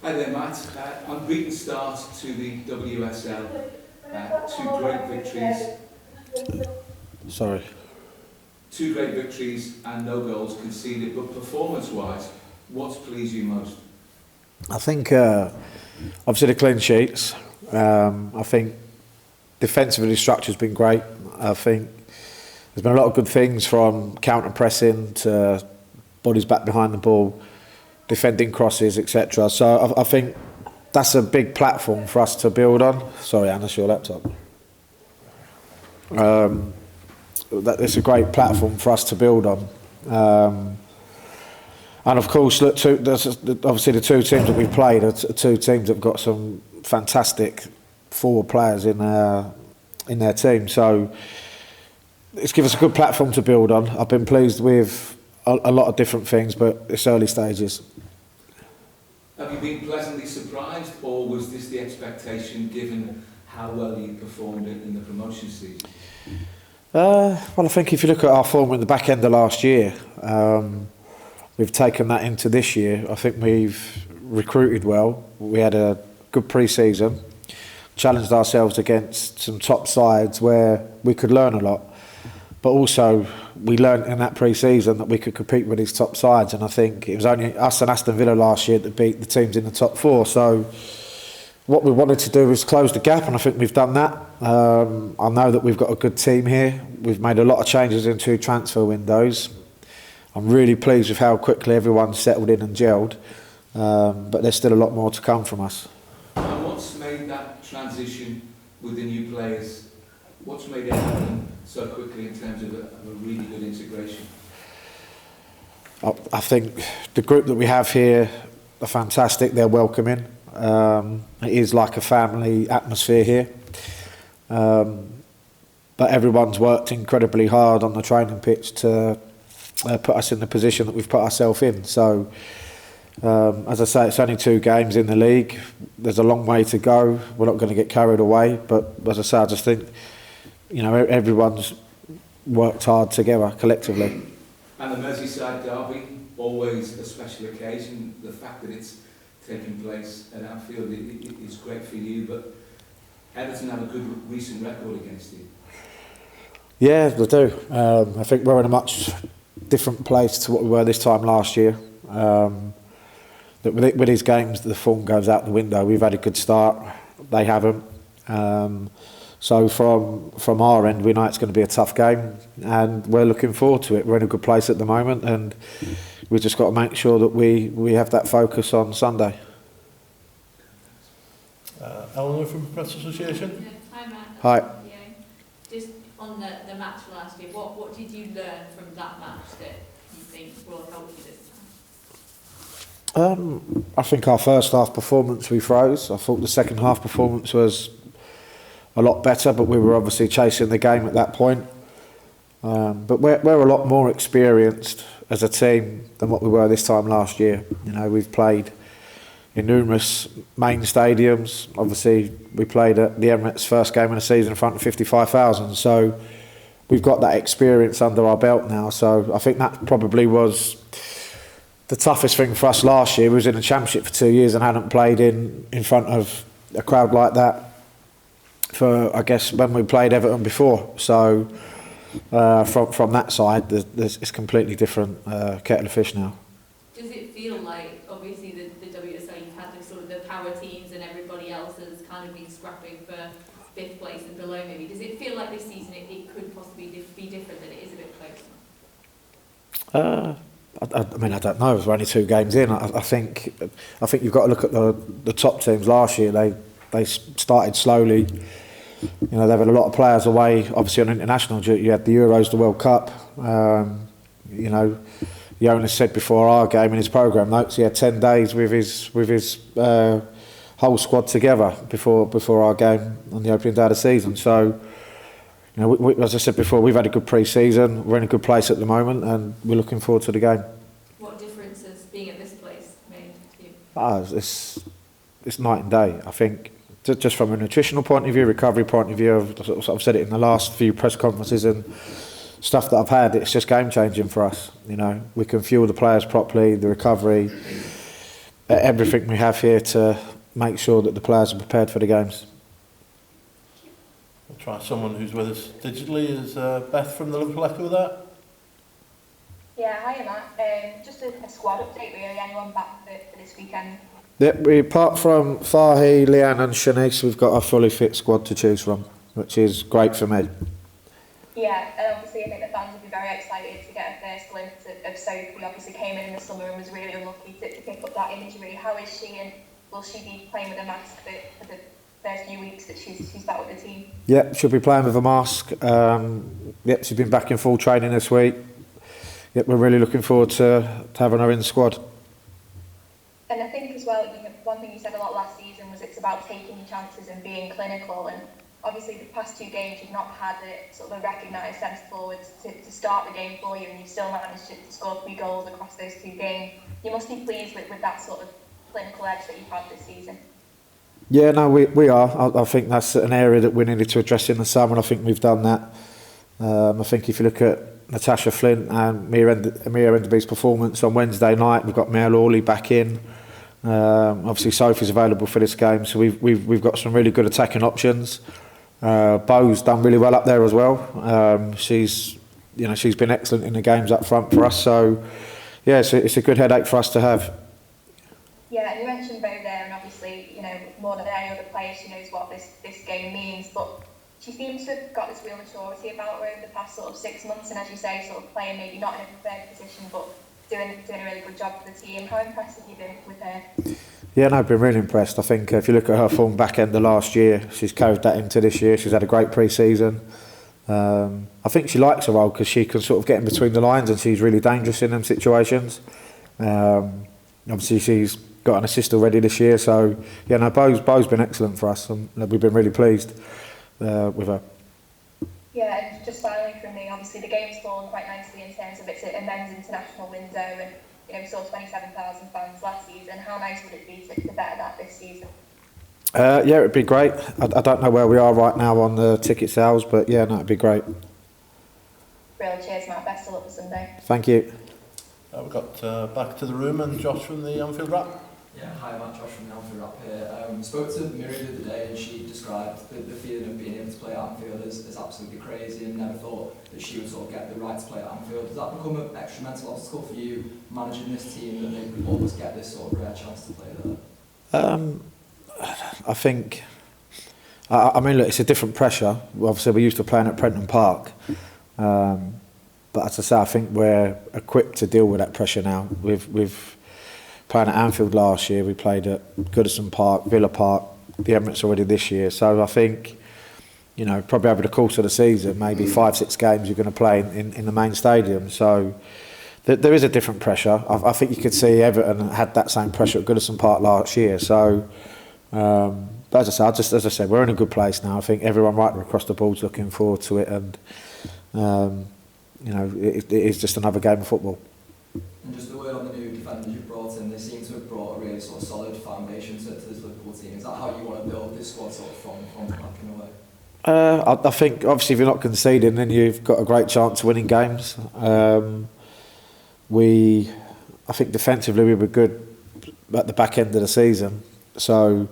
Hi there, Matt. Unbeaten start to the WSL. Two great victories. Sorry. Two great victories and no goals conceded. But performance-wise, what's pleased you most? I think obviously the clean sheets. I think defensively the structure's been great. I think there's been a lot of good things from counter pressing to bodies back behind the ball, defending crosses, etc. So I think that's a big platform for us to build on. Sorry, Anna, it's your laptop. It's a great platform for us to build on. And of course, look, obviously the two teams that we've played are two teams that have got some fantastic forward players in their team. So it's given us a good platform to build on. I've been pleased with a lot of different things, but it's early stages. Have you been pleasantly surprised, or was this the expectation given how well you performed in the promotion season? Well, I think if you look at our form in the back end of last year, we've taken that into this year. I think we've recruited well. We had a good pre-season, challenged ourselves against some top sides where we could learn a lot. But also, we learned in that pre-season that we could compete with these top sides. And I think it was only us and Aston Villa last year that beat the teams in the top four. So what we wanted to do was close the gap, and I think we've done that. I know that we've got a good team here. We've made a lot of changes in 2 transfer windows. I'm really pleased with how quickly everyone's settled in and gelled. But there's still a lot more to come from us. And what's made that transition with the new players? What's made it happen so quickly in terms of a really good integration? I think the group that we have here are fantastic. They're welcoming. It is like a family atmosphere here. But everyone's worked incredibly hard on the training pitch to put us in the position that we've put ourselves in. So, as I say, it's only 2 games in the league. There's a long way to go. We're not going to get carried away. But as I say, I just think, everyone's worked hard together collectively. And the Merseyside derby, always a special occasion. The fact that it's taking place at Anfield is great for you, but Everton have a good recent record against you. Yeah, they do. I think we're in a much different place to what we were this time last year. With these games, the form goes out the window. We've had a good start. They haven't. So from our end, we know it's going to be a tough game, and we're looking forward to it. We're in a good place at the moment, and we've just got to make sure that we have that focus on Sunday. Eleanor from Press Association. Hi, Matt. Hi. Yeah. Just on the match last year, what did you learn from that match that you think will help you this time? I think our first half performance we froze. I thought the second half performance was a lot better, but we were obviously chasing the game at that point. But we're a lot more experienced as a team than what we were this time last year. We've played in numerous main stadiums. Obviously, we played at the Emirates first game of the season in front of 55,000. So we've got that experience under our belt now. So I think that probably was the toughest thing for us last year. We was in the Championship for 2 years and hadn't played in front of a crowd like that for, I guess, when we played Everton before. So from that side, it's completely different kettle of fish now. Does it feel like, obviously, the WSL, you've had the sort of the power teams and everybody else has kind of been scrapping for 5th place and below maybe. Does it feel like this season it could possibly be different, that it is a bit closer? I don't know. We're only 2 games in. I think you've got to look at the top teams last year. They started slowly. They've had a lot of players away, obviously on international duty. You had the Euros, the World Cup. The owner said before our game in his programme notes he had 10 days with his whole squad together before our game on the opening day of the season. So, as I said before, we've had a good pre-season. We're in a good place at the moment, and we're looking forward to the game. What difference has being at this place made to you? It's night and day. I think just from a nutritional point of view, recovery point of view, I've said it in the last few press conferences and stuff that I've had, it's just game changing for us. We can fuel the players properly, the recovery, everything we have here to make sure that the players are prepared for the games. We'll try someone who's with us digitally. Is Beth from the Liverpool Echo with that? Yeah, hi Matt. Just a squad update really. Anyone back for this weekend? Yeah, apart from Fahy, Leanne and Shanice, we've got a fully fit squad to choose from, which is great for me. Yeah, and obviously I think the fans will be very excited to get a first glimpse of Sophie, who obviously came in the summer and was really unlucky to pick up that injury. How is she, and will she be playing with a mask for the first few weeks that she's back with the team? Yep, she'll be playing with a mask. Yep, she's been back in full training this week. Yep, we're really looking forward to having her in the squad. And I think as well, one thing you said a lot last season was it's about taking your chances and being clinical. And obviously the past 2 games you've not had a sort of a recognised centre forwards to start the game for you, and you've still managed to score 3 goals across those 2 games. You must be pleased with that sort of clinical edge that you've had this season. Yeah, no, we are. I think that's an area that we needed to address in the summer, and I think we've done that. I think if you look at Natasha Flint and Mia Enderby's performance on Wednesday night, we've got Mel Orley back in. Obviously Sophie's available for this game, so we've got some really good attacking options. Bo's done really well up there as well. She's been excellent in the games up front for us, so yeah, it's a good headache for us to have. Yeah, and you mentioned Bo there, and obviously, more than any other player, she knows what this game means, but she seems to have got this real maturity about her over the past sort of 6 months, and as you say, sort of playing maybe not in a preferred position, but doing a really good job for the team. How impressed have you been with her? Yeah, no, I've been really impressed. I think if you look at her form back end of last year, she's carried that into this year. She's had a great pre-season. I think she likes her role because she can sort of get in between the lines, and she's really dangerous in them situations. Obviously, she's got an assist already this year, so yeah, no, Bo's been excellent for us, and we've been really pleased with her. Yeah, and just finally from me, obviously the game's fallen quite nicely in terms of it's a men's international window, and we saw 27,000 fans last season. How nice would it be to better that this season? Yeah, it'd be great. I don't know where we are right now on the ticket sales, but yeah, no, it'd be great. Real cheers, Matt. Best of luck for Sunday. Thank you. We've got back to the room, and Josh from the Anfield Wrap. Yeah, hi, Matt, Josh from the Anfield Wrap here. We spoke to Miriam the other day, and she described the feeling of being able to play at Anfield as absolutely crazy, and never thought that she would sort of get the right to play at Anfield. Does that become an extra mental obstacle for you, managing this team, that they would always get this sort of rare chance to play there? I think, I mean, look, it's a different pressure. Obviously, we're used to playing at Prenton Park. But as I say, I think we're equipped to deal with that pressure now. We've playing at Anfield last year, we played at Goodison Park, Villa Park, the Emirates already this year. So I think, probably over the course of the season, maybe 5-6 games you're going to play in the main stadium. So there is a different pressure. I think you could see Everton had that same pressure at Goodison Park last year. So, but as I said, we're in a good place now. I think everyone right across the board's looking forward to it, and it is just another game of football. And just a word on the new defenders you've brought in, they seem to have brought a really sort of solid foundation to this Liverpool team. Is that how you want to build this squad sort of from back in a way? I think obviously if you're not conceding, then you've got a great chance of winning games. I think defensively we were good at the back end of the season, so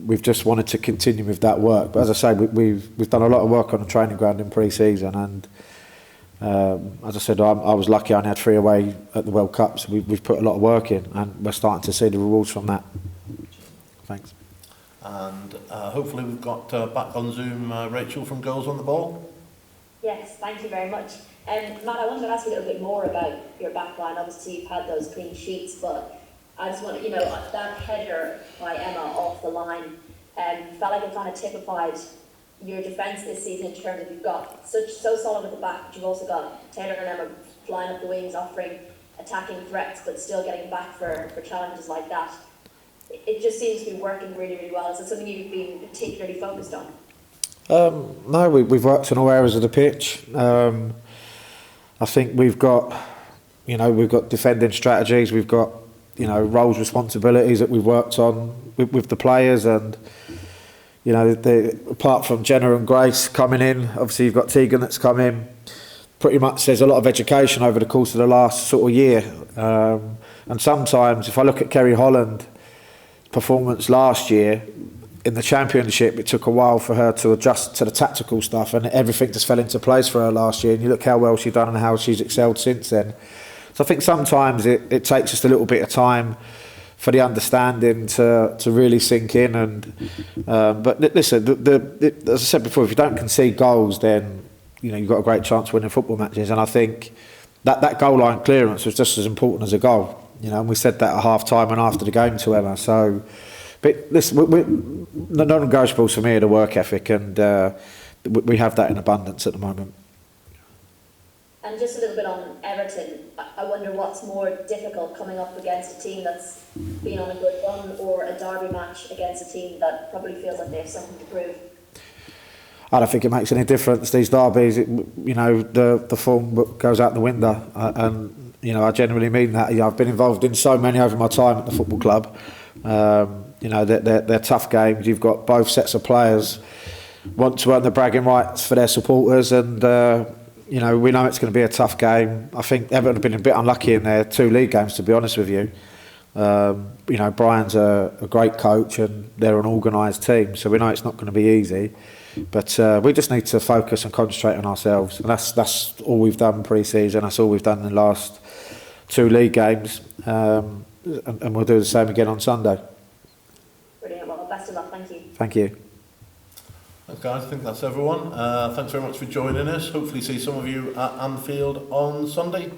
we've just wanted to continue with that work. But as I say, we've done a lot of work on the training ground in pre-season, and as I said, I was lucky I only had 3 away at the World Cup, so we've put a lot of work in, and we're starting to see the rewards from that. Thanks. And hopefully we've got back on Zoom Rachel from Goals on the Ball. Yes, thank you very much. Matt, I wanted to ask you a little bit more about your backline. Obviously you've had those clean sheets, but I just want to, that header by Emma off the line, felt like it kind of typified your defence this season in terms of you've got so solid at the back, but you've also got Taylor and Emma flying up the wings, offering attacking threats, but still getting back for challenges like that. It just seems to be working really, really well. Is it something you've been particularly focused on? No, we've worked in all areas of the pitch. I think we've got defending strategies, we've got roles, responsibilities that we've worked on with the players, and apart from Jenna and Grace coming in, obviously you've got Tegan that's come in. Pretty much there's a lot of education over the course of the last sort of year. And sometimes, if I look at Kerry Holland's performance last year in the Championship, it took a while for her to adjust to the tactical stuff, and everything just fell into place for her last year. And you look how well she's done and how she's excelled since then. So I think sometimes it takes just a little bit of time for the understanding to really sink in. And but listen, as I said before, if you don't concede goals, then you've got a great chance of winning football matches. And I think that goal line clearance was just as important as a goal. And we said that at half time and after the game to Emma. So, but listen, the non-negotiables for me are the work ethic, and we have that in abundance at the moment. And just a little bit on Everton, I wonder what's more difficult, coming up against a team that's been on a good run, or a derby match against a team that probably feels like they have something to prove? I don't think it makes any difference. These derbies, the form goes out the window, and I genuinely mean that. I've been involved in so many over my time at the football club. They're tough games. You've got both sets of players want to earn the bragging rights for their supporters, and we know it's going to be a tough game. I think Everton have been a bit unlucky in their 2 league games, to be honest with you. Brian's a great coach, and they're an organised team, so we know it's not going to be easy. But we just need to focus and concentrate on ourselves, and that's all we've done pre-season. That's all we've done in the last 2 league games, and we'll do the same again on Sunday. Brilliant. Well, best of luck. Thank you. Thank you. Okay, I think that's everyone. Thanks very much for joining us. Hopefully see some of you at Anfield on Sunday.